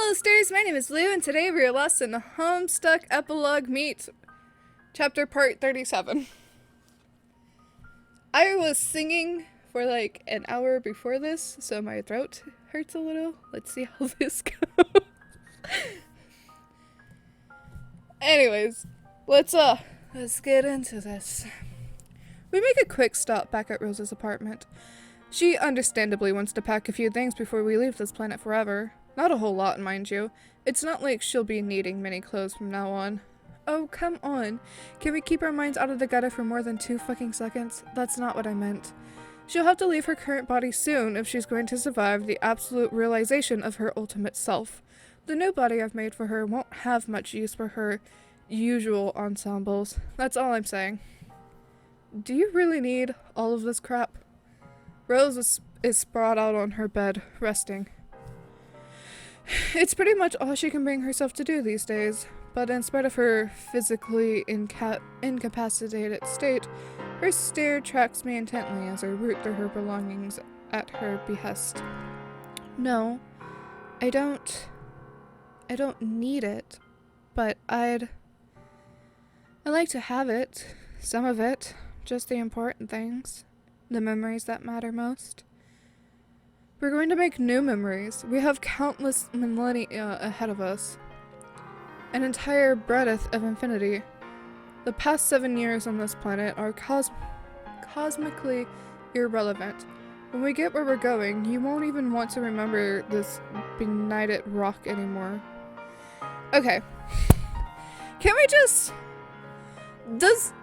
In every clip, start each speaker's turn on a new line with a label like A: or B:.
A: Hello, Stars. My name is Lou, and today we are lost in the Homestuck Epilogue meet chapter part 37. I was singing for like an hour before this, so my throat hurts a little. Let's see how this goes. Anyways, let's get into this. We make a quick stop back at Rose's apartment. She understandably wants to pack a few things before we leave this planet forever. Not a whole lot, mind you. It's not like she'll be needing many clothes from now on. Oh, come on. Can we keep our minds out of the gutter for more than 2 fucking seconds? That's not what I meant. She'll have to leave her current body soon if she's going to survive the absolute realization of her ultimate self. The new body I've made for her won't have much use for her usual ensembles. That's all I'm saying. Do you really need all of this crap? Rose is sprawled out on her bed, resting. It's pretty much all she can bring herself to do these days, but in spite of her physically incapacitated state, her stare tracks me intently as I root through her belongings at her behest. No, I don't need it, but I'd like to have it, some of it, just the important things, the memories that matter most. We're going to make new memories. We have countless millennia ahead of us. An entire breadth of infinity. The past 7 years on this planet are cosmically irrelevant. When we get where we're going, you won't even want to remember this benighted rock anymore. Okay. Can we just... Does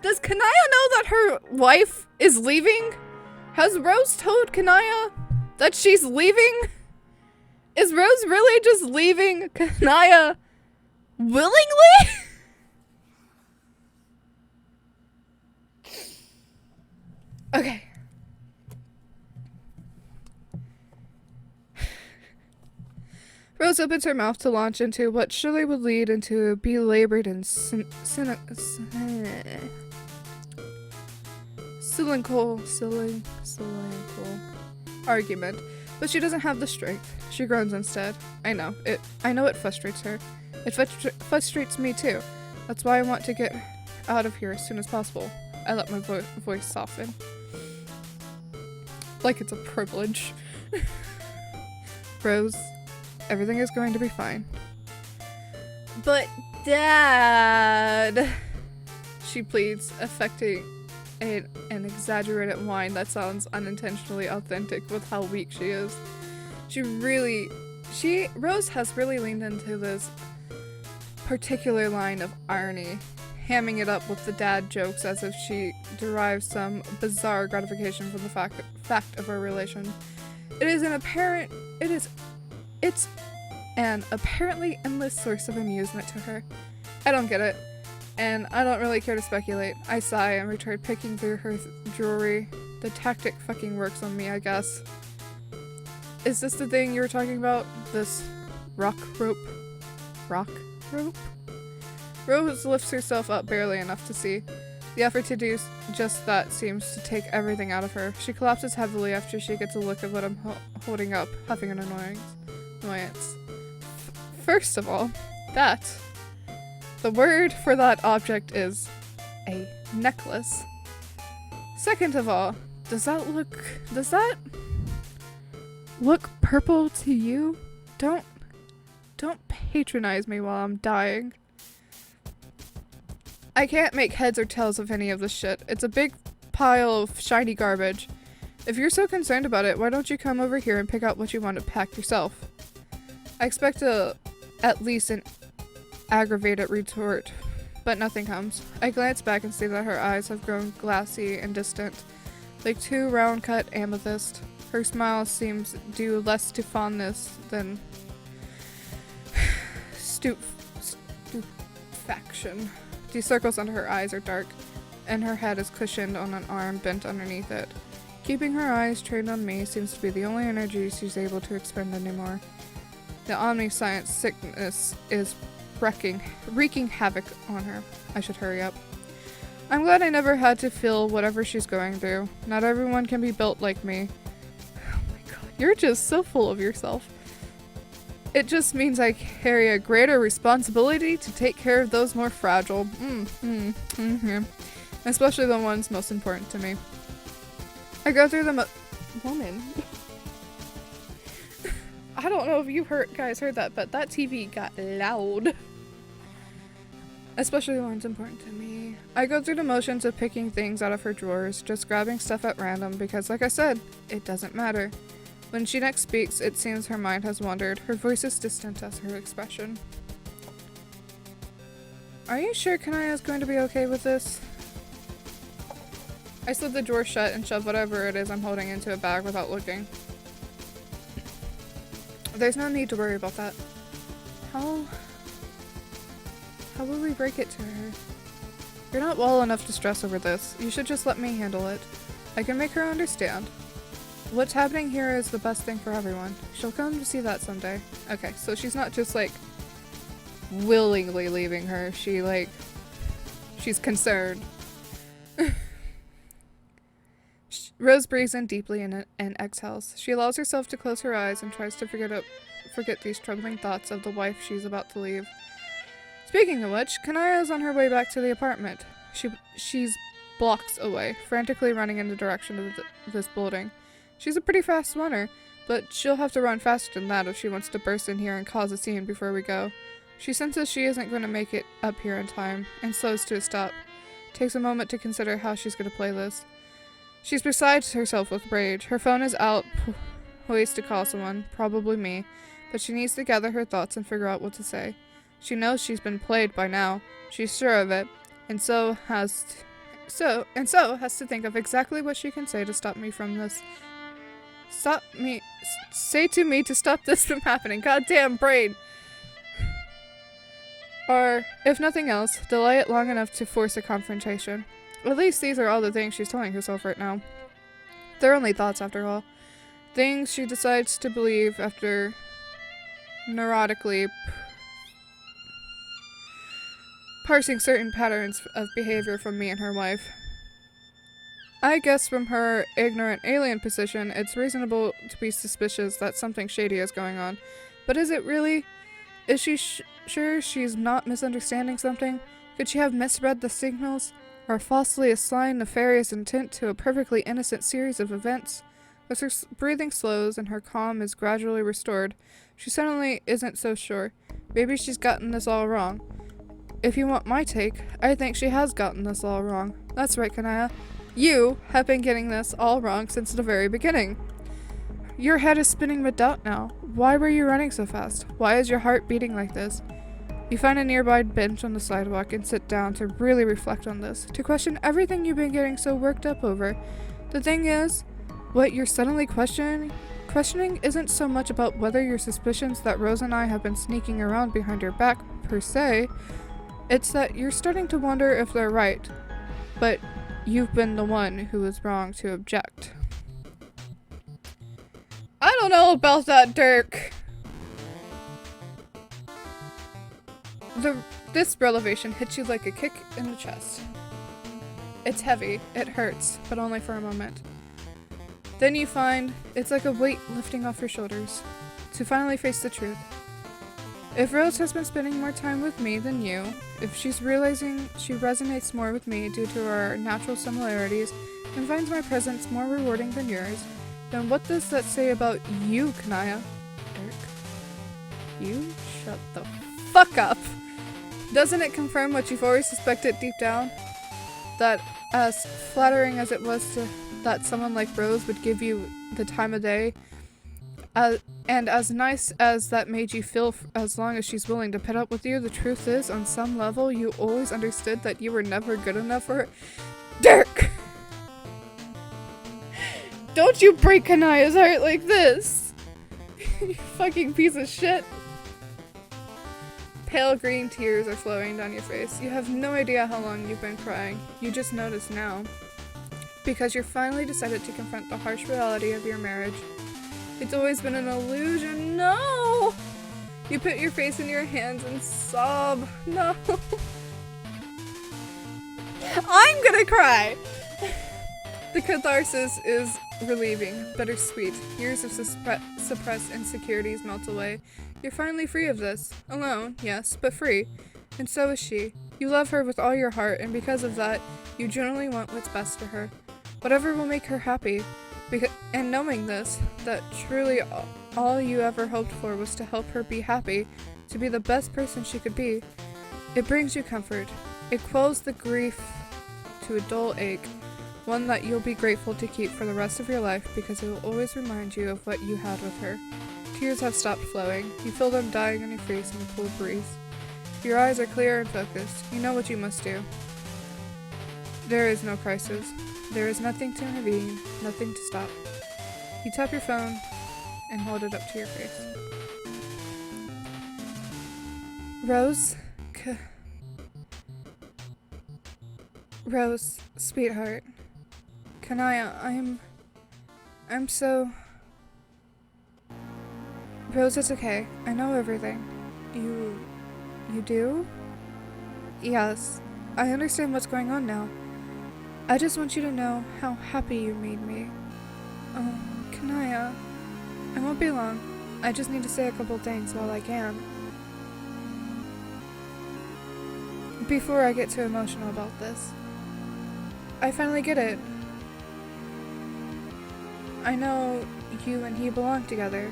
A: Kanaya know that her wife is leaving? Has Rose told Kanaya that she's leaving? Is Rose really just leaving Kanaya willingly? Okay. Rose opens her mouth to launch into what surely would lead into a belabored and cynical argument, but she doesn't have the strength. She groans instead. I know it frustrates her. It frustrates me too. That's why I want to get out of here as soon as possible. I let my voice soften. Like it's a privilege. Rose, everything is going to be fine. But Dad, she pleads, affecting an exaggerated whine that sounds unintentionally authentic with how weak she is. Rose has really leaned into this particular line of irony, hamming it up with the dad jokes as if she derives some bizarre gratification from the fact of our relation. It's an apparently endless source of amusement to her. I don't get it. And I don't really care to speculate. I sigh and return picking through her jewelry. The tactic fucking works on me, I guess. Is this the thing you were talking about? This rock rope? Rock rope? Rose lifts herself up barely enough to see. The effort to do just that seems to take everything out of her. She collapses heavily after she gets a look at what I'm holding up, huffing an annoyance. First of all, the word for that object is a necklace. Second of all, does that look purple to you? Don't patronize me while I'm dying. I can't make heads or tails of any of this shit. It's a big pile of shiny garbage. If you're so concerned about it, why don't you come over here and pick out what you want to pack yourself? I expect at least an aggravated retort, but nothing comes. I glance back and see that her eyes have grown glassy and distant, like 2 round-cut amethyst. Her smile seems due less to fondness than stupefaction. The circles under her eyes are dark, and her head is cushioned on an arm bent underneath it. Keeping her eyes trained on me seems to be the only energy she's able to expend anymore. The omniscience sickness is wreaking havoc on her. I should hurry up. I'm glad I never had to feel whatever she's going through. Not everyone can be built like me. Oh my god, you're just so full of yourself. It just means I carry a greater responsibility to take care of those more fragile. Especially the ones most important to me. I go through the woman. I don't know if you guys heard that, but that TV got loud. Especially the ones important to me. I go through the motions of picking things out of her drawers, just grabbing stuff at random because, like I said, it doesn't matter. When she next speaks, it seems her mind has wandered. Her voice is distant as her expression. Are you sure Kanaya's going to be okay with this? I slid the drawer shut and shoved whatever it is I'm holding into a bag without looking. There's no need to worry about that. How will we break it to her? You're not well enough to stress over this. You should just let me handle it. I can make her understand. What's happening here is the best thing for everyone. She'll come to see that someday. Okay, so she's not just like willingly leaving her. She's concerned. Rose breathes in deeply and exhales. She allows herself to close her eyes and tries to forget these troubling thoughts of the wife she's about to leave. Speaking of which, Kanaya is on her way back to the apartment. She's blocks away, frantically running in the direction of this building. She's a pretty fast runner, but she'll have to run faster than that if she wants to burst in here and cause a scene before we go. She senses she isn't going to make it up here in time, and slows to a stop. Takes a moment to consider how she's going to play this. She's beside herself with rage. Her phone is out, poised to call someone, probably me, but she needs to gather her thoughts and figure out what to say. She knows she's been played by now. She's sure of it, and so has to think of exactly what she can say to stop me from this. Say to me to stop this from happening. Goddamn brain. Or, if nothing else, delay it long enough to force a confrontation. At least these are all the things she's telling herself right now. They're only thoughts, after all. Things she decides to believe after neurotically parsing certain patterns of behavior from me and her wife. I guess from her ignorant alien position, it's reasonable to be suspicious that something shady is going on. But is it really? Is she sure she's not misunderstanding something? Could she have misread the signals? Or falsely assigned nefarious intent to a perfectly innocent series of events? As her breathing slows and her calm is gradually restored, she suddenly isn't so sure. Maybe she's gotten this all wrong. If you want my take, I think she has gotten this all wrong. That's right, Kanaya. You have been getting this all wrong since the very beginning. Your head is spinning with doubt now. Why were you running so fast? Why is your heart beating like this? You find a nearby bench on the sidewalk and sit down to really reflect on this, to question everything you've been getting so worked up over. The thing is, what you're suddenly questioning isn't so much about whether your suspicions that Rose and I have been sneaking around behind your back, per se. It's that you're starting to wonder if they're right. But you've been the one who was wrong to object. I don't know about that, Dirk. This revelation hits you like a kick in the chest. It's heavy, it hurts, but only for a moment. Then you find it's like a weight lifting off your shoulders, to finally face the truth. If Rose has been spending more time with me than you, if she's realizing she resonates more with me due to our natural similarities, and finds my presence more rewarding than yours, then what does that say about you, Kanaya? Dirk? You shut the fuck up! Doesn't it confirm what you've always suspected deep down? That as flattering as it was that someone like Rose would give you the time of day, and as nice as that made you feel as long as she's willing to put up with you, the truth is, on some level, you always understood that you were never good enough for her. Dirk! Don't you break Kanaya's heart like this! You fucking piece of shit. Pale green tears are flowing down your face. You have no idea how long you've been crying. You just notice now. Because you're finally decided to confront the harsh reality of your marriage. It's always been an illusion. No! You put your face in your hands and sob. No. I'm gonna cry! The catharsis is relieving, bittersweet. Years of suppressed insecurities melt away. You're finally free of this. Alone, yes, but free. And so is she. You love her with all your heart, and because of that, you genuinely want what's best for her. Whatever will make her happy. And knowing this, that truly all you ever hoped for was to help her be happy, to be the best person she could be, it brings you comfort. It quells the grief to a dull ache, one that you'll be grateful to keep for the rest of your life because it will always remind you of what you had with her. Tears have stopped flowing. You feel them dying on your face in the cool breeze. Your eyes are clear and focused. You know what you must do. There is no crisis. There is nothing to intervene, nothing to stop. You tap your phone and hold it up to your face. Rose? Rose, sweetheart. Kanaya, I'm so... Rose, it's okay. I know everything. You do? Yes. I understand what's going on now. I just want you to know how happy you made me. Oh, Kanaya. I won't be long. I just need to say a couple things while I can. Before I get too emotional about this. I finally get it. I know you and he belong together.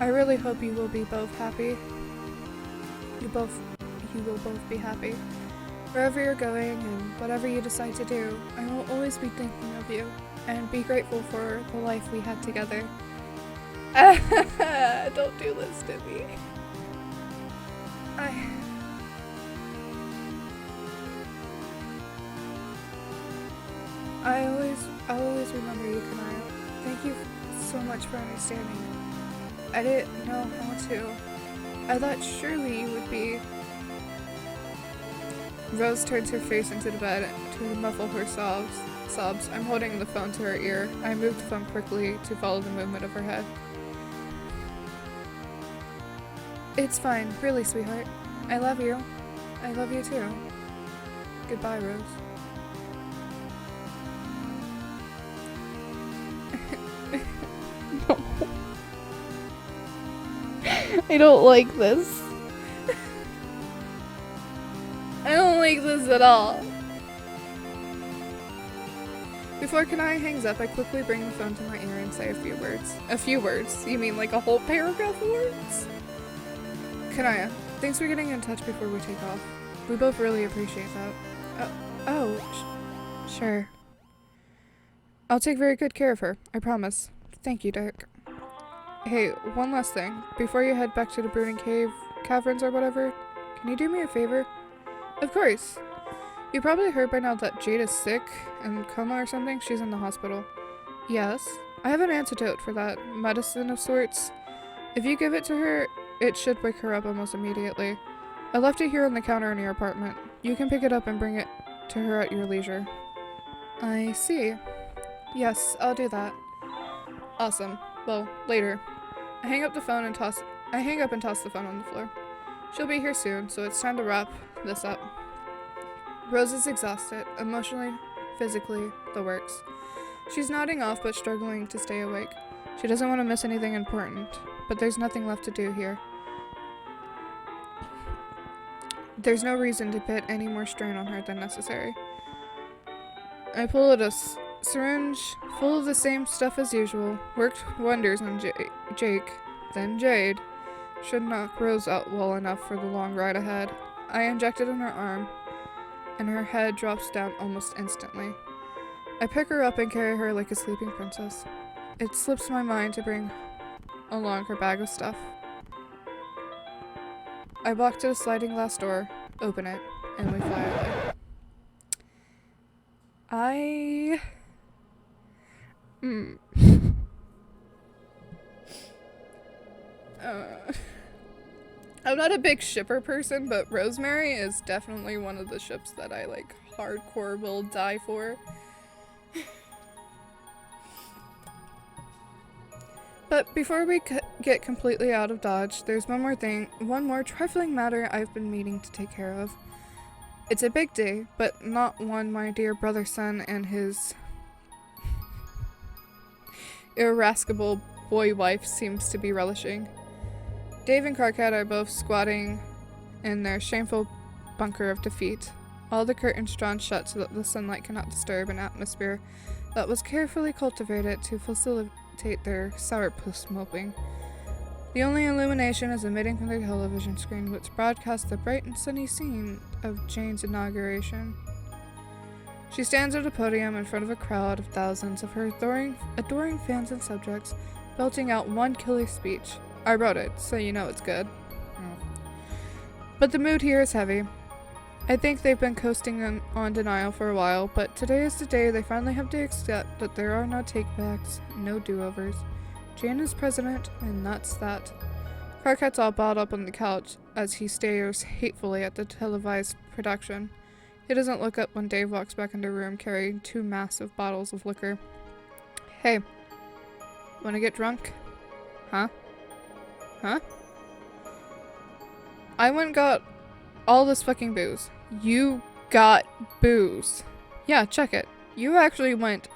A: I really hope you will be both happy. You will both be happy. Wherever you're going and whatever you decide to do, I will always be thinking of you and be grateful for the life we had together. Don't do this to me. I'll always remember you, Kanaya. Thank you so much for understanding. I didn't know how to. I thought surely you would be. Rose turns her face into the bed to muffle her sobs. I'm holding the phone to her ear. I move the phone quickly to follow the movement of her head. It's fine, really, sweetheart. I love you. I love you too. Goodbye, Rose.
B: No. I don't like this.
A: I don't like this at all. Before Kanaya hangs up, I quickly bring the phone to my ear and say a few words. A few words? You mean like a whole paragraph of words? Kanaya, thanks for getting in touch before we take off. We both really appreciate that. Sure. I'll take very good care of her, I promise. Thank you, Dick. Hey, one last thing. Before you head back to the Brooding Caverns or whatever, can you do me a favor? Of course. You probably heard by now that Jade is sick and coma or something. She's in the hospital. Yes. I have an antidote for that. Medicine of sorts. If you give it to her, it should wake her up almost immediately. I left it here on the counter in your apartment. You can pick it up and bring it to her at your leisure. I see. Yes, I'll do that. Awesome. Well, later. I hang up and toss the phone on the floor. She'll be here soon, so it's time to wrap this up. Rose is exhausted, emotionally, physically, the works. She's nodding off but struggling to stay awake. She doesn't want to miss anything important, but there's nothing left to do here. There's no reason to put any more strain on her than necessary. I pull out a syringe full of the same stuff as usual. Worked wonders on Jake, then Jade. Should knock Rose out well enough for the long ride ahead. I inject it in her arm, and her head drops down almost instantly. I pick her up and carry her like a sleeping princess. It slips my mind to bring along her bag of stuff. I walk to the sliding glass door, open it, and we fly away. I'm not a big shipper person, but Rosemary is definitely one of the ships that I like hardcore will die for. But before we get completely out of Dodge, there's one more trifling matter I've been meaning to take care of. It's a big day, but not one my dear brother Sun and his irascible boy wife seems to be relishing. Dave and Carcat are both squatting in their shameful bunker of defeat, all the curtains drawn shut so that the sunlight cannot disturb an atmosphere that was carefully cultivated to facilitate their sourpuss moping. The only illumination is emitting from the television screen, which broadcasts the bright and sunny scene of Jane's inauguration. She stands at a podium in front of a crowd of thousands of her adoring fans and subjects, belting out one killer speech. I wrote it, so you know it's good. But the mood here is heavy. I think they've been coasting on denial for a while, but today is the day they finally have to accept that there are no takebacks, no do-overs. Jane is president, and that's that. Carcat's all balled up on the couch as he stares hatefully at the televised production. He doesn't look up when Dave walks back into the room carrying 2 massive bottles of liquor. Hey, wanna get drunk? Huh? I went and got all this fucking booze. You got booze. Yeah, check it. You actually went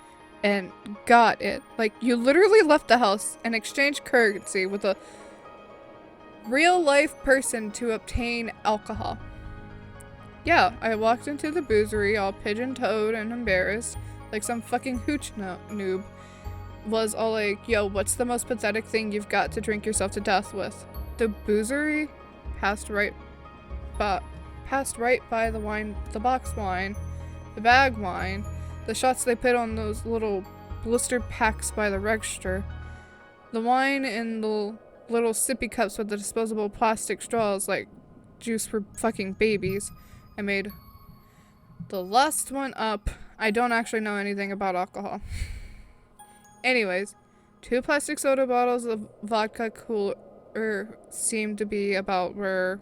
A: and got it. Like, you literally left the house and exchanged currency with a real-life person to obtain alcohol. Yeah, I walked into the boozery all pigeon-toed and embarrassed, like some fucking hooch noob. Was all like, yo, what's the most pathetic thing you've got to drink yourself to death with? The boozery passed right by the wine, the box wine, the bag wine, the shots they put on those little blister packs by the register, the wine in the little sippy cups with the disposable plastic straws like juice for fucking babies. I made the last one up. I don't actually know anything about alcohol. Anyways, 2 plastic soda bottles of vodka cooler seem to be about where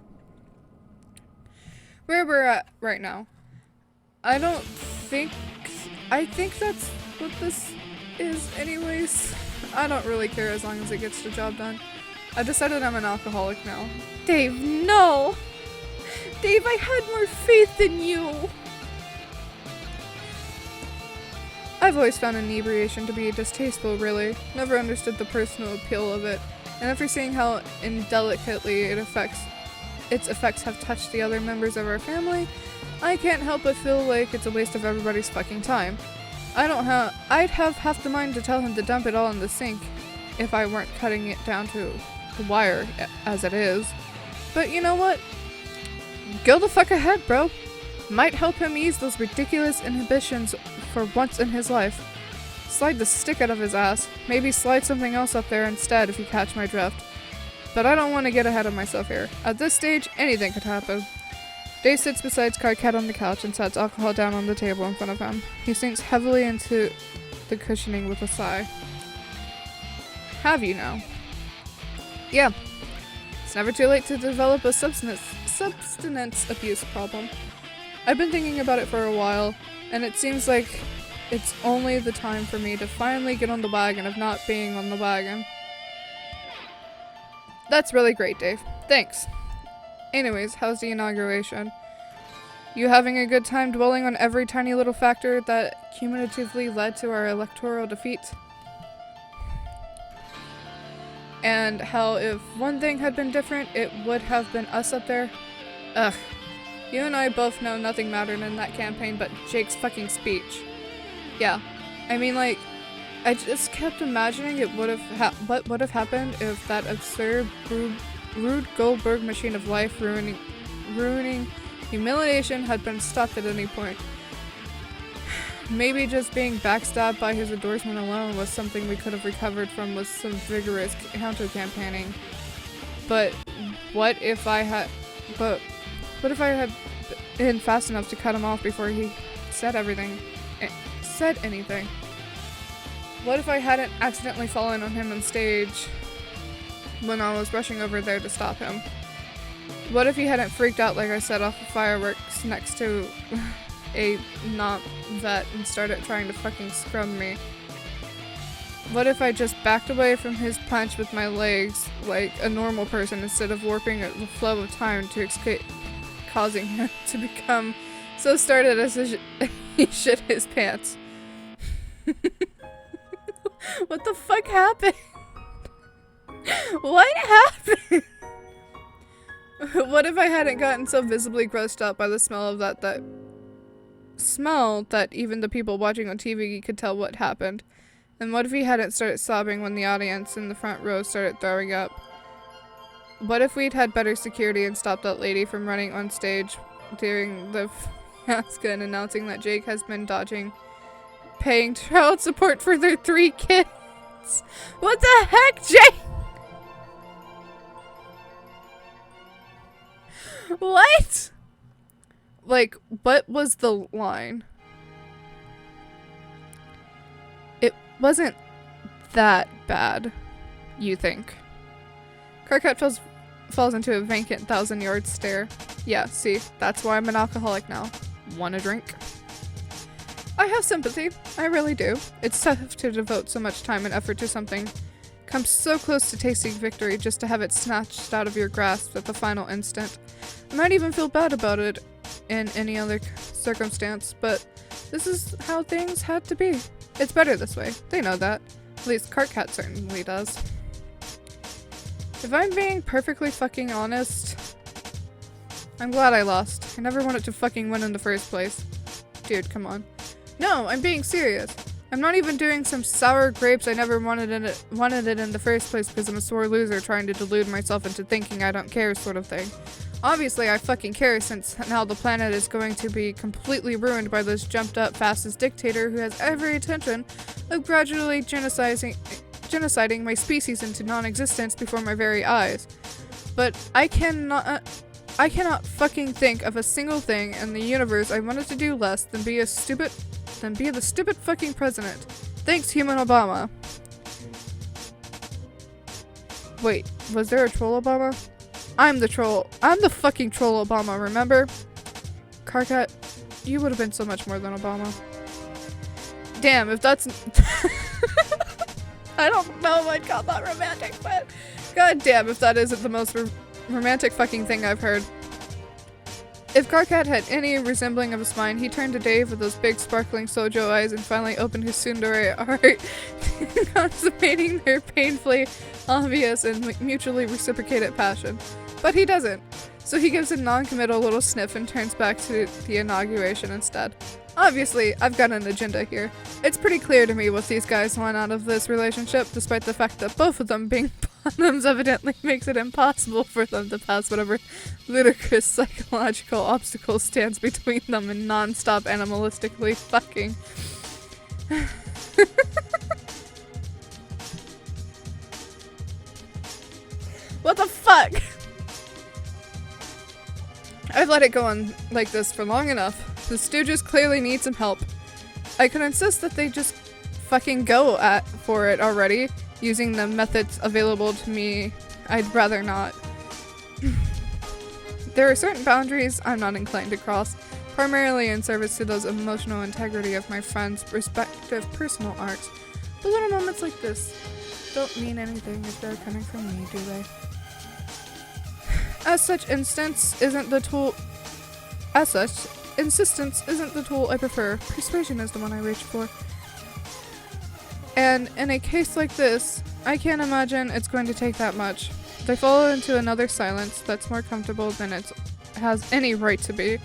A: we're at right now. I think that's what this is anyways. I don't really care as long as it gets the job done. I've decided I'm an alcoholic now.
B: Dave, no! Dave, I had more faith in you!
A: I've always found inebriation to be distasteful, really. Never understood the personal appeal of it. And after seeing how indelicately its effects have touched the other members of our family, I can't help but feel like it's a waste of everybody's fucking time. I'd have half the mind to tell him to dump it all in the sink if I weren't cutting it down to the wire as it is. But you know what? Go the fuck ahead, bro. Might help him ease those ridiculous inhibitions for once in his life. Slide the stick out of his ass. Maybe slide something else up there instead if you catch my drift. But I don't want to get ahead of myself here. At this stage, anything could happen. Dave sits beside Carcat on the couch and sets alcohol down on the table in front of him. He sinks heavily into the cushioning with a sigh. Have you now? Yeah. It's never too late to develop a substance abuse problem. I've been thinking about it for a while, and it seems like it's only the time for me to finally get on the wagon of not being on the wagon. That's really great, Dave. Thanks. Anyways, how's the inauguration? You having a good time dwelling on every tiny little factor that cumulatively led to our electoral defeat? And how if one thing had been different, it would have been us up there? Ugh. You and I both know nothing mattered in that campaign but Jake's fucking speech. Yeah. I mean, like, I just kept imagining what would have happened if that absurd, Rube Goldberg machine of life ruining humiliation had been stopped at any point. Maybe just being backstabbed by his endorsement alone was something we could have recovered from with some vigorous counter-campaigning. But what if I had been fast enough to cut him off before he said anything? What if I hadn't accidentally fallen on him on stage when I was rushing over there to stop him? What if he hadn't freaked out like I set off the fireworks next to a non-vet and started trying to fucking scrum me? What if I just backed away from his punch with my legs like a normal person instead of warping the flow of time to escape, causing him to become so startled as he shit his pants? What the fuck happened? What happened? What if I hadn't gotten so visibly grossed out by the smell of that smell that even the people watching on TV could tell what happened? And what if he hadn't started sobbing when the audience in the front row started throwing up? What if we'd had better security and stopped that lady from running on stage during the fiasco and announcing that Jake has been dodging paying child support for their 3 kids? What the heck, Jake? What? Like, what was the line? It wasn't that bad, you think. Karkat falls into a vacant 1,000-yard stare. Yeah, see, that's why I'm an alcoholic now. Want a drink? I have sympathy. I really do. It's tough to devote so much time and effort to something. Come so close to tasting victory just to have it snatched out of your grasp at the final instant. I might even feel bad about it in any other circumstance, but this is how things had to be. It's better this way. They know that. At least Karkat certainly does. If I'm being perfectly fucking honest, I'm glad I lost. I never wanted to fucking win in the first place. Dude, come on. No, I'm being serious. I'm not even doing some sour grapes I never wanted it in the first place because I'm a sore loser trying to delude myself into thinking I don't care sort of thing. Obviously I fucking care since now the planet is going to be completely ruined by this jumped up fastest dictator who has every intention of gradually genociding my species into non-existence before my very eyes. But I cannot fucking think of a single thing in the universe I wanted to do less than be the stupid fucking president. Thanks, human Obama. Wait, was there a troll Obama? I'm the troll. I'm the fucking troll Obama, remember? Karkat, you would have been so much more than Obama. Damn, if that's... I don't know if I'd call that romantic, but... God damn, if that isn't the most romantic fucking thing I've heard. If Karkat had any resembling of a spine, he turned to Dave with those big sparkling sojo eyes and finally opened his tsundere art, consummating their painfully obvious and mutually reciprocated passion. But he doesn't, so he gives a non-committal little sniff and turns back to the inauguration instead. Obviously, I've got an agenda here. It's pretty clear to me what these guys want out of this relationship, despite the fact that both of them being bottoms evidently makes it impossible for them to pass whatever ludicrous psychological obstacle stands between them and non-stop animalistically fucking. What the fuck? I've let it go on like this for long enough. The Stooges clearly need some help. I could insist that they just fucking go for it already, using the methods available to me. I'd rather not. There are certain boundaries I'm not inclined to cross, primarily in service to those emotional integrity of my friends' respective personal arcs. But little moments like this don't mean anything if they're coming from me, do they? As such, insistence isn't the tool I prefer. Persuasion is the one I reach for. And in a case like this, I can't imagine it's going to take that much. They fall into another silence that's more comfortable than it has any right to be.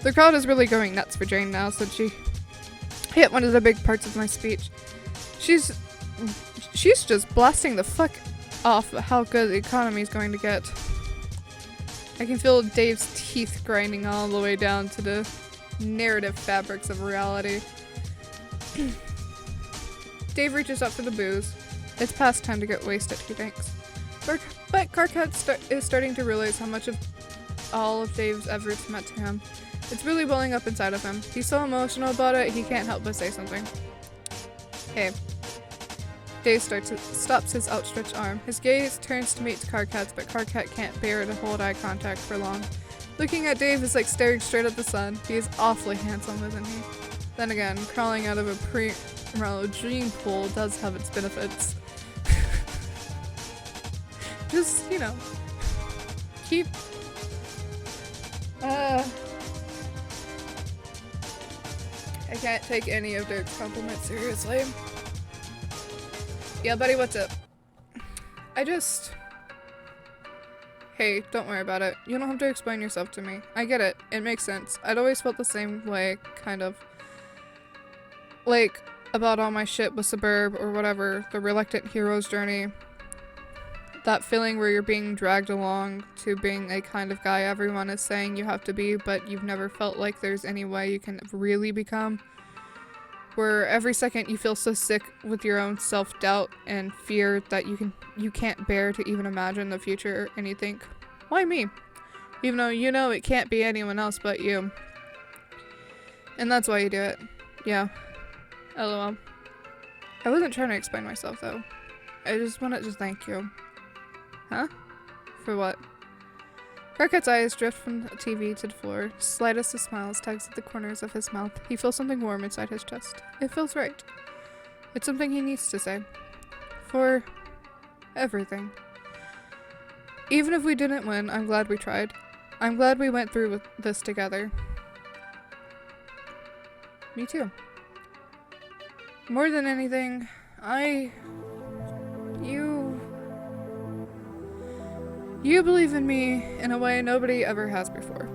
A: The crowd is really going nuts for Jane now since she hit one of the big parts of my speech. She's just blasting the fuck off how good the economy is going to get. I can feel Dave's teeth grinding all the way down to the narrative fabrics of reality. Dave reaches up for the booze. It's past time to get wasted, he thinks. But Karkat is starting to realize how much of all of Dave's efforts meant to him. It's really welling up inside of him. He's so emotional about it, he can't help but say something. Hey. Dave stops his outstretched arm. His gaze turns to meet Karkat's, but Karkat can't bear to hold eye contact for long. Looking at Dave is like staring straight at the sun. He is awfully handsome, isn't he? Then again, crawling out of a gene pool does have its benefits. Just, you know, keep... I can't take any of Dirk's compliments seriously. Yeah, buddy, what's up? Hey, don't worry about it. You don't have to explain yourself to me. I get it. It makes sense. I'd always felt the same way, kind of. Like, about all my shit with Suburb or whatever, the reluctant hero's journey. That feeling where you're being dragged along to being a kind of guy everyone is saying you have to be, but you've never felt like there's any way you can really become. Where every second you feel so sick with your own self-doubt and fear that you can't bear to even imagine the future, and you think, why me? Even though you know it can't be anyone else but you. And that's why you do it. Yeah. LOL. I wasn't trying to explain myself though. I just wanted to thank you. Huh? For what? Crocket's eyes drift from the TV to the floor. Slightest of smiles tugs at the corners of his mouth. He feels something warm inside his chest. It feels right. It's something he needs to say. For everything. Even if we didn't win, I'm glad we tried. I'm glad we went through with this together. Me too. More than anything, You believe in me in a way nobody ever has before.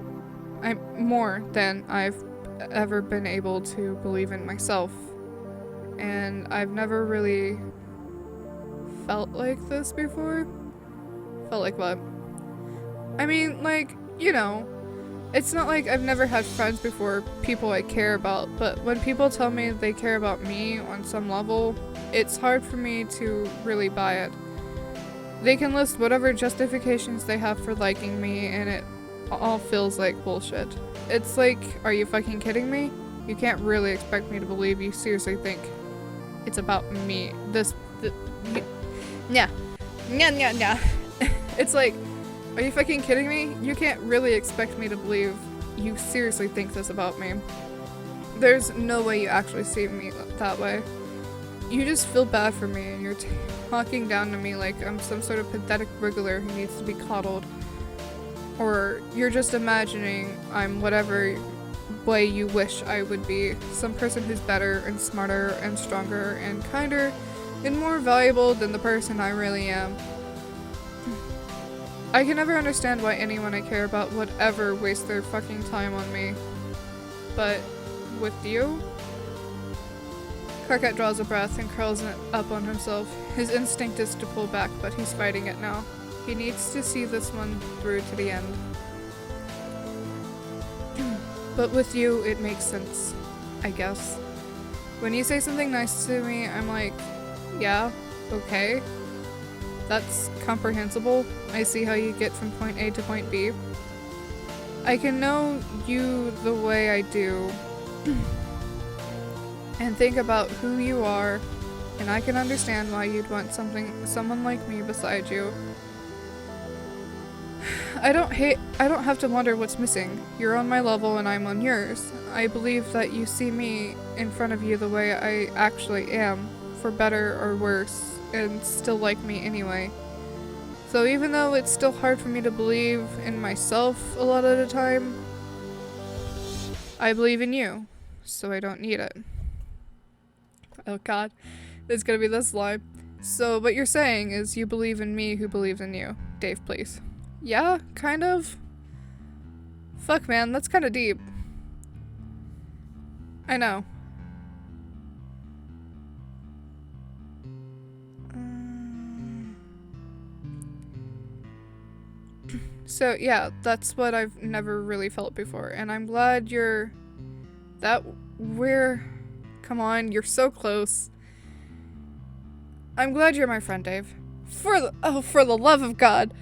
A: I'm more than I've ever been able to believe in myself. And I've never really felt like this before. Felt like what? I mean, like, you know, it's not like I've never had friends before, people I care about, but when people tell me they care about me on some level, it's hard for me to really buy it. They can list whatever justifications they have for liking me, and it all feels like bullshit. It's like, are you fucking kidding me? You can't really expect me to believe you seriously think it's about me. Nah. It's like, are you fucking kidding me? You can't really expect me to believe you seriously think this about me. There's no way you actually see me that way. You just feel bad for me, and you're talking down to me like I'm some sort of pathetic wriggler who needs to be coddled. Or you're just imagining I'm whatever way you wish I would be. Some person who's better and smarter and stronger and kinder and more valuable than the person I really am. I can never understand why anyone I care about would ever waste their fucking time on me. But with you? Karkat draws a breath and curls up on himself. His instinct is to pull back, but he's fighting it now. He needs to see this one through to the end. But with you, it makes sense, I guess. When you say something nice to me, I'm like, yeah, okay. That's comprehensible. I see how you get from point A to point B. I can know you the way I do and think about who you are, and I can understand why you'd want someone like me beside you. I don't have to wonder what's missing. You're on my level and I'm on yours. I believe that you see me in front of you the way I actually am, for better or worse, and still like me anyway. So even though it's still hard for me to believe in myself a lot of the time, I believe in you, so I don't need it. Oh god, it's gonna be this line. So what you're saying is you believe in me who believes in you. Dave, please. Yeah, kind of. Fuck man, that's kinda deep. I know. So yeah, that's what I've never really felt before, and I'm glad come on, you're so close. I'm glad you're my friend, Dave. For the love of God.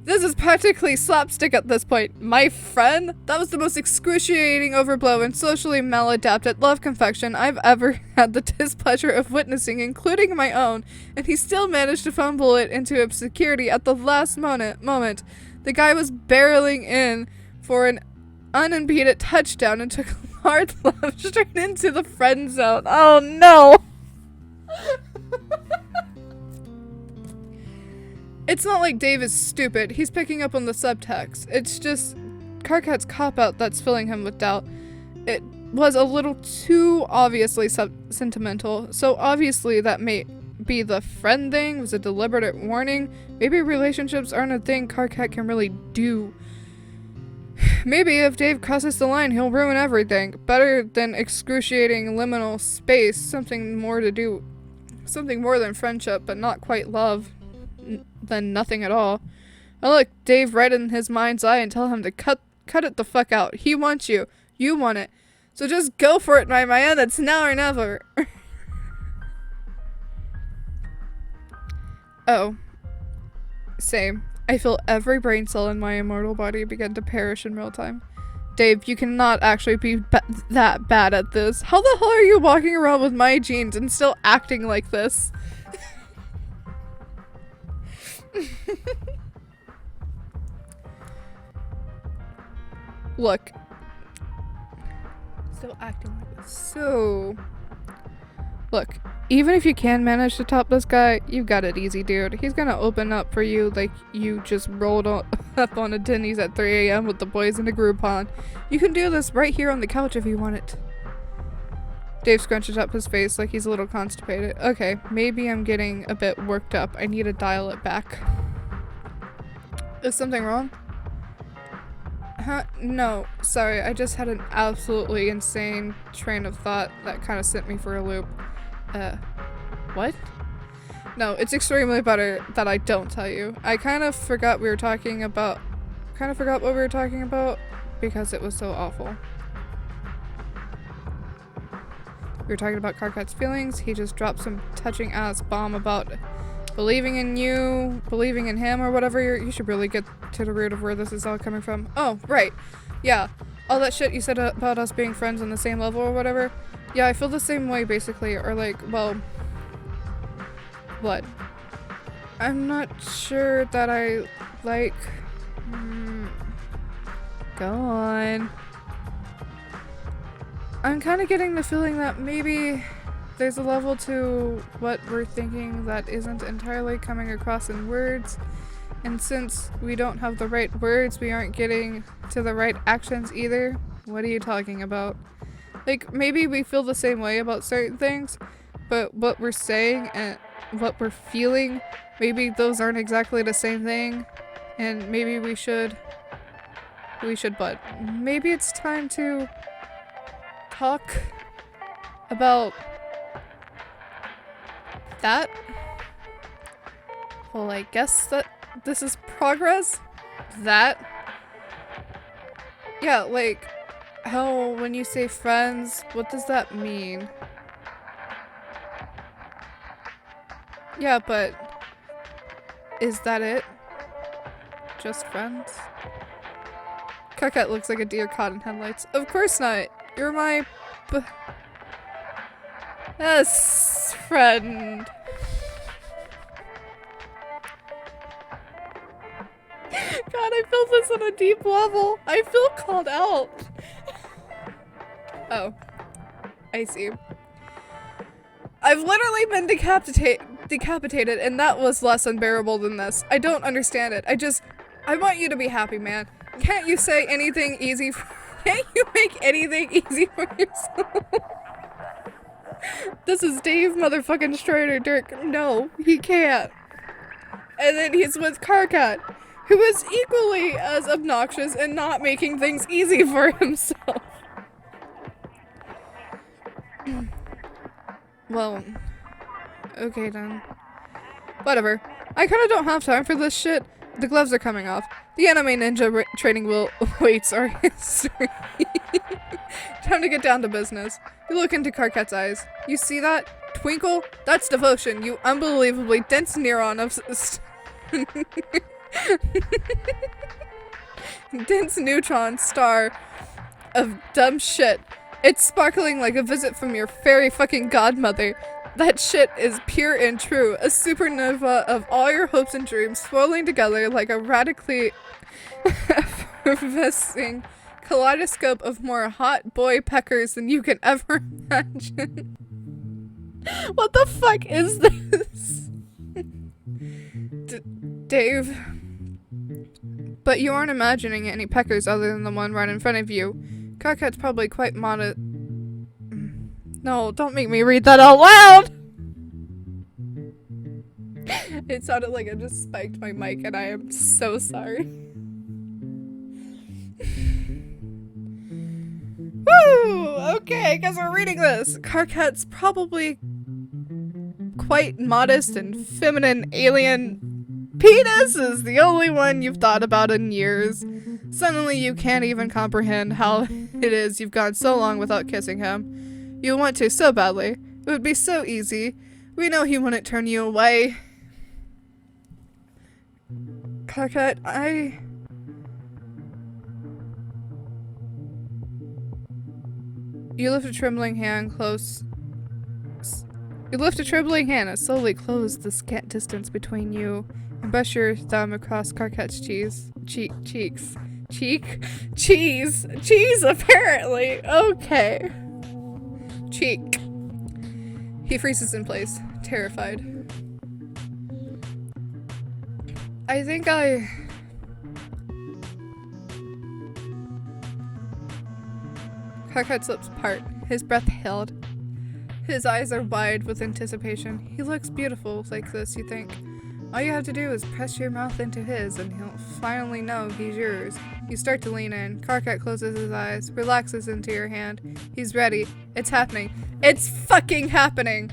A: This is practically slapstick at this point. My friend? That was the most excruciating overblow and socially maladapted love confection I've ever had the displeasure of witnessing, including my own, and he still managed to fumble it into obscurity at the last moment. The guy was barreling in for an unimpeded touchdown and took a hard left straight into the friend zone. Oh no! It's not like Dave is stupid. He's picking up on the subtext. It's just Karkat's cop-out that's filling him with doubt. It was a little too obviously sentimental. So obviously that may be the friend thing, was a deliberate warning. Maybe relationships aren't a thing Karkat can really do. Maybe if Dave crosses the line, he'll ruin everything. Better than excruciating liminal space, something more than friendship, but not quite love, than nothing at all. I'll look Dave right in his mind's eye and tell him to cut it the fuck out. He wants you. You want it. So just go for it, my man. It's now or never. Oh. Same. I feel every brain cell in my immortal body begin to perish in real time. Dave, you cannot actually be that bad at this. How the hell are you walking around with my genes and still acting like this? Look. Still acting like this. So... Look, even if you can manage to top this guy, you've got it easy, dude. He's gonna open up for you like you just rolled up on a Denny's at 3 a.m. with the boys in a Groupon. You can do this right here on the couch if you want it. Dave scrunches up his face like he's a little constipated. Okay, maybe I'm getting a bit worked up. I need to dial it back. Is something wrong? Huh? No, sorry, I just had an absolutely insane train of thought that kind of sent me for a loop. What? No, it's extremely better that I don't tell you. I kind of forgot what we were talking about because it was so awful. We were talking about Karkat's feelings. He just dropped some touching ass bomb about believing in you, believing in him, or whatever. You should really get to the root of where this is all coming from. Oh, right. Yeah. All that shit you said about us being friends on the same level or whatever. Yeah, I feel the same way, basically. Or like, well... What? I'm not sure that I, like... Go on. I'm kind of getting the feeling that maybe there's a level to what we're thinking that isn't entirely coming across in words. And since we don't have the right words, we aren't getting to the right actions either. What are you talking about? Like, maybe we feel the same way about certain things, but what we're saying and what we're feeling, maybe those aren't exactly the same thing. And maybe we should what? Maybe it's time to talk about that? Well, I guess that this is progress? That? Yeah, like, how when you say friends, what does that mean? Yeah, but is that it? Just friends? Karkat looks like a deer caught in headlights. Of course not. You're my best friend. God, I feel this on a deep level. I feel called out. Oh. I see. I've literally been decapitated, and that was less unbearable than this. I don't understand it. I want you to be happy, man. Can't you say anything easy can't you make anything easy for yourself? This is Dave motherfucking Strider Dirk. No, he can't. And then he's with Karkat, who is equally as obnoxious and not making things easy for himself. Well, okay then. Whatever. I kinda don't have time for this shit. The gloves are coming off. The anime ninja training weights are history. Time to get down to business. You look into Karkat's eyes. You see that? Twinkle? That's devotion, you unbelievably dense neuron of dense neutron star of dumb shit. It's sparkling like a visit from your fairy fucking godmother. That shit is pure and true. A supernova of all your hopes and dreams swirling together like a radically effervescing kaleidoscope of more hot boy peckers than you can ever imagine. What the fuck is this? Dave. But you aren't imagining any peckers other than the one right in front of you. Karkat's probably quite No, don't make me read that out loud! It sounded like I just spiked my mic, and I am so sorry. Woo! Okay, because we're reading this. Karkat's probably quite modest and feminine alien penis is the only one you've thought about in years. Suddenly you can't even comprehend how it is you've gone so long without kissing him. You want to so badly. It would be so easy. We know he wouldn't turn you away. Karkat, You lift a trembling hand and slowly close the scant distance between you and brush your thumb across Karkat's cheeks. Cheese, apparently. Okay. Cheek. He freezes in place, terrified. Karkat's lips part, his breath held. His eyes are wide with anticipation. He looks beautiful like this, you think. All you have to do is press your mouth into his and he'll finally know he's yours. You start to lean in. Karkat closes his eyes, relaxes into your hand. He's ready. It's happening. It's fucking happening!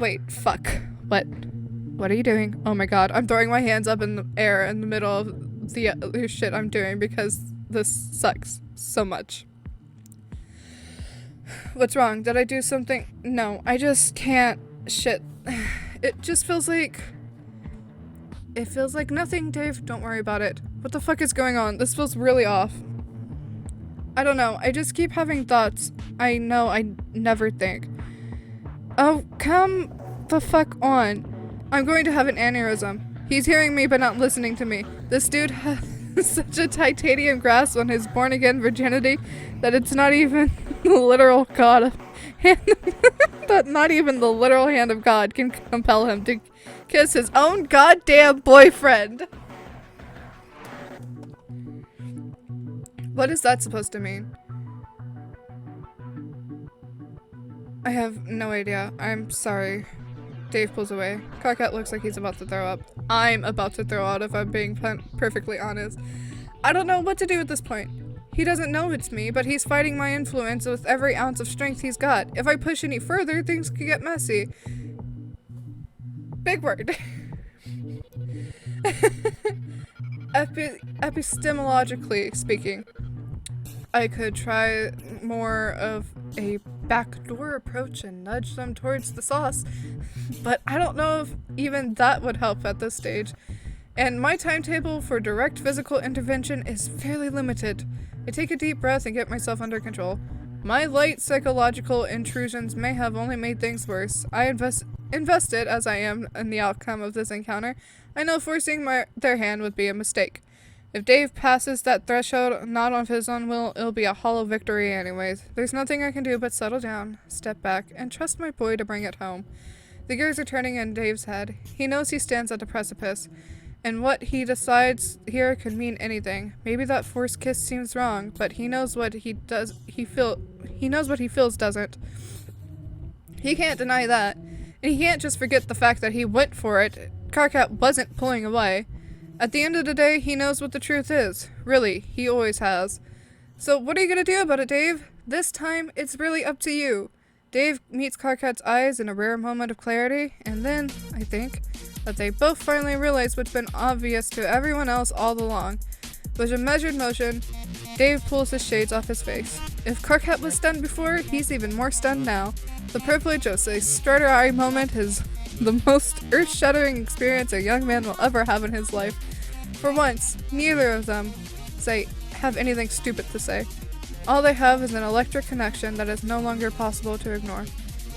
A: Wait, fuck. What? What are you doing? Oh my god, I'm throwing my hands up in the air in the middle of the other shit I'm doing because this sucks so much. What's wrong? Did I do something? No, I just can't. Shit. It just feels like... It feels like nothing, Dave. Don't worry about it. What the fuck is going on? This feels really off. I don't know. I just keep having thoughts. I know I never think. Oh, come the fuck on. I'm going to have an aneurysm. He's hearing me but not listening to me. This dude has such a titanium grasp on his born-again virginity that it's not even the literal God that not even the literal hand of God can compel him to kiss his own goddamn boyfriend. What is that supposed to mean? I have no idea. I'm sorry. Dave pulls away. Karkat looks like he's about to throw up. I'm about to throw out if I'm being perfectly honest. I don't know what to do at this point. He doesn't know it's me, but he's fighting my influence with every ounce of strength he's got. If I push any further, things could get messy. Big word. Epistemologically speaking, I could try more of a backdoor approach and nudge them towards the sauce, but I don't know if even that would help at this stage. And my timetable for direct physical intervention is fairly limited. I take a deep breath and get myself under control. My light psychological intrusions may have only made things worse. I invested as I am in the outcome of this encounter. I know forcing their hand would be a mistake. If Dave passes that threshold, not of his own will, it'll be a hollow victory anyways. There's nothing I can do but settle down, step back, and trust my boy to bring it home. The gears are turning in Dave's head. He knows he stands at a precipice, and what he decides here could mean anything. Maybe that forced kiss seems wrong, but he knows what he feels doesn't. He can't deny that, and he can't just forget the fact that he went for it. Karkat wasn't pulling away. At the end of the day, he knows what the truth is. Really, he always has. So what are you gonna do about it, Dave? This time, it's really up to you. Dave meets Karkat's eyes in a rare moment of clarity, and then, I think, that they both finally realize what's been obvious to everyone else all along. With a measured motion, Dave pulls his shades off his face. If Karkat was stunned before, he's even more stunned now. The privilege of a starter eye moment is the most earth-shattering experience a young man will ever have in his life. For once, neither of them have anything stupid to say. All they have is an electric connection that is no longer possible to ignore.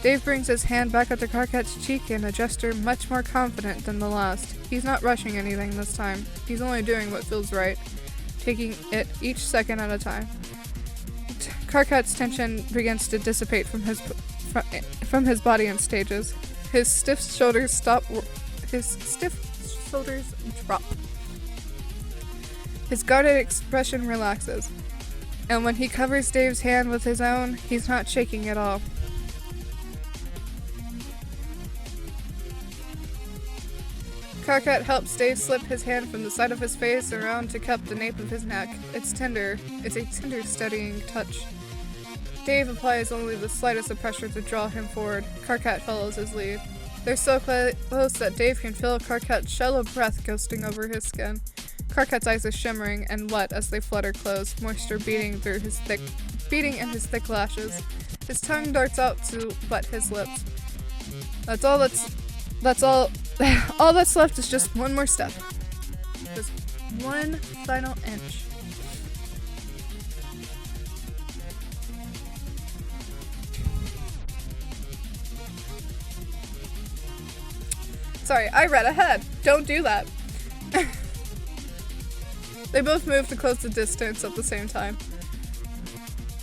A: Dave brings his hand back up to Karkat's cheek in a gesture much more confident than the last. He's not rushing anything this time. He's only doing what feels right, taking it each second at a time. Karkat's tension begins to dissipate from his body in stages. His stiff shoulders drop. His guarded expression relaxes. And when he covers Dave's hand with his own, he's not shaking at all. Karkat helps Dave slip his hand from the side of his face around to cup the nape of his neck. It's tender. It's a tender, steadying touch. Dave applies only the slightest of pressure to draw him forward. Karkat follows his lead. They're so close that Dave can feel Karkat's shallow breath ghosting over his skin. Karkat's eyes are shimmering and wet as they flutter closed, moisture beating in his thick lashes. His tongue darts out to wet his lips. All that's left is just one more step. Just one final inch. Sorry, I read ahead. Don't do that. They both move to close the distance at the same time.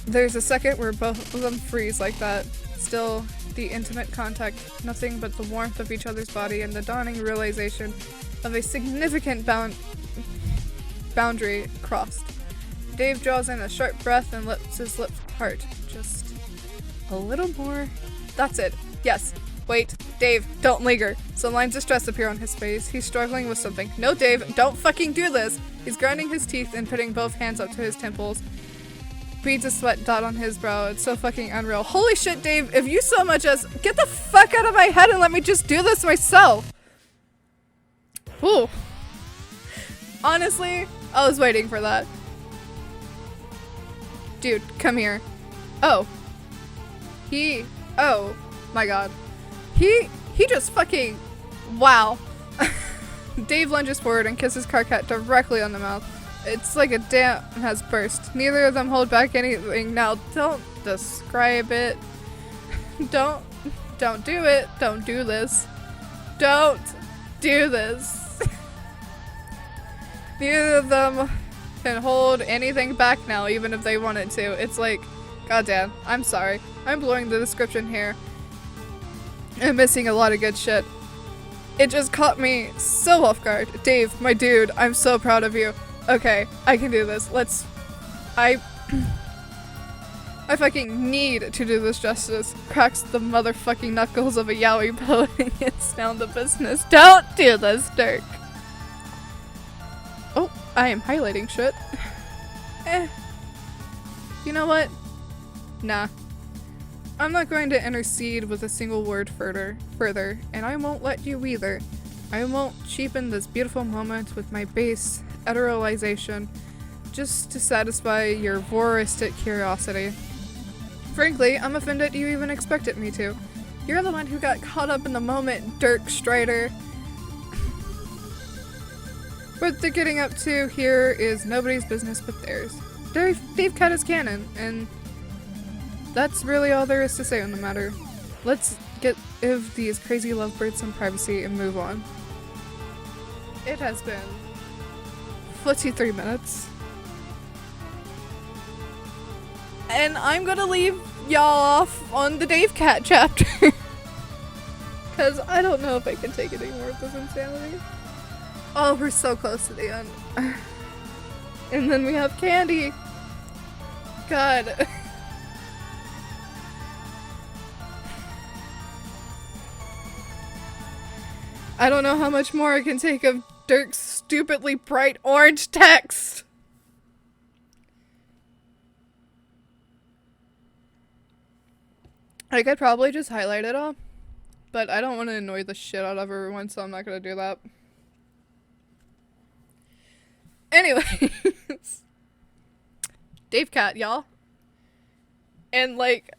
A: There's a second where both of them freeze like that. Still, the intimate contact, nothing but the warmth of each other's body and the dawning realization of a significant boundary crossed. Dave draws in a sharp breath and lets his lips part. Just a little more. That's it. Yes. Wait, Dave, don't linger. Some lines of stress appear on his face. He's struggling with something. No, Dave, don't fucking do this. He's grinding his teeth and putting both hands up to his temples. Beads of sweat dot on his brow. It's so fucking unreal. Holy shit, Dave, if you so much as get the fuck out of my head and let me just do this myself. Ooh. Honestly, I was waiting for that. Dude, come here. Oh. Oh my god. He just fucking, wow. Dave lunges forward and kisses Karkat directly on the mouth. It's like a dam has burst. Neither of them hold back anything. Now, don't describe it. Don't do it. Don't do this. Don't do this. Neither of them can hold anything back now, even if they wanted to. It's like, goddamn, I'm sorry. I'm blowing the description here. I'm missing a lot of good shit. It just caught me so off guard. Dave, my dude, I'm so proud of you. Okay, I can do this. I fucking need to do this justice. Cracks the motherfucking knuckles of a yaoi putting it's down to business. Don't do this, Dirk. Oh, I am highlighting shit. You know what? Nah. I'm not going to intercede with a single word further, and I won't let you either. I won't cheapen this beautiful moment with my base heterolization just to satisfy your voyeuristic curiosity. Frankly, I'm offended you even expected me to. You're the one who got caught up in the moment, Dirk Strider. What they're getting up to here is nobody's business but theirs. Dave cut his cannon, and that's really all there is to say on the matter. Let's give these crazy lovebirds some privacy and move on. It has been 43 minutes. And I'm gonna leave y'all off on the Dave Cat chapter. Because I don't know if I can take any more of this insanity. Oh, we're so close to the end. And then we have Candy. God. I don't know how much more I can take of Dirk's stupidly bright orange text. I could probably just highlight it all, but I don't want to annoy the shit out of everyone, so I'm not gonna do that. Anyways. Dave Cat, y'all. And like,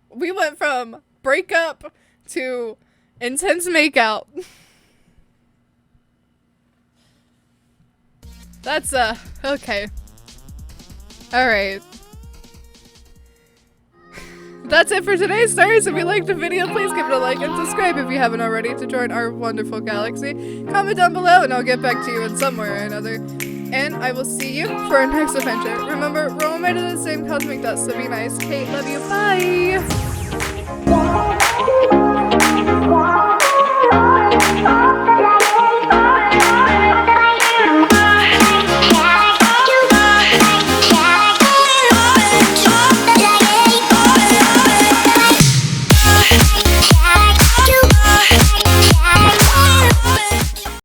A: we went from breakup to intense makeout. That's, okay. Alright. That's it for today's stories. If you liked the video, please give it a like and subscribe if you haven't already to join our wonderful galaxy. Comment down below and I'll get back to you in some way or another. And I will see you for our next adventure. Remember, we're all made of the same cosmic dust, so be nice. Kate, love you, bye!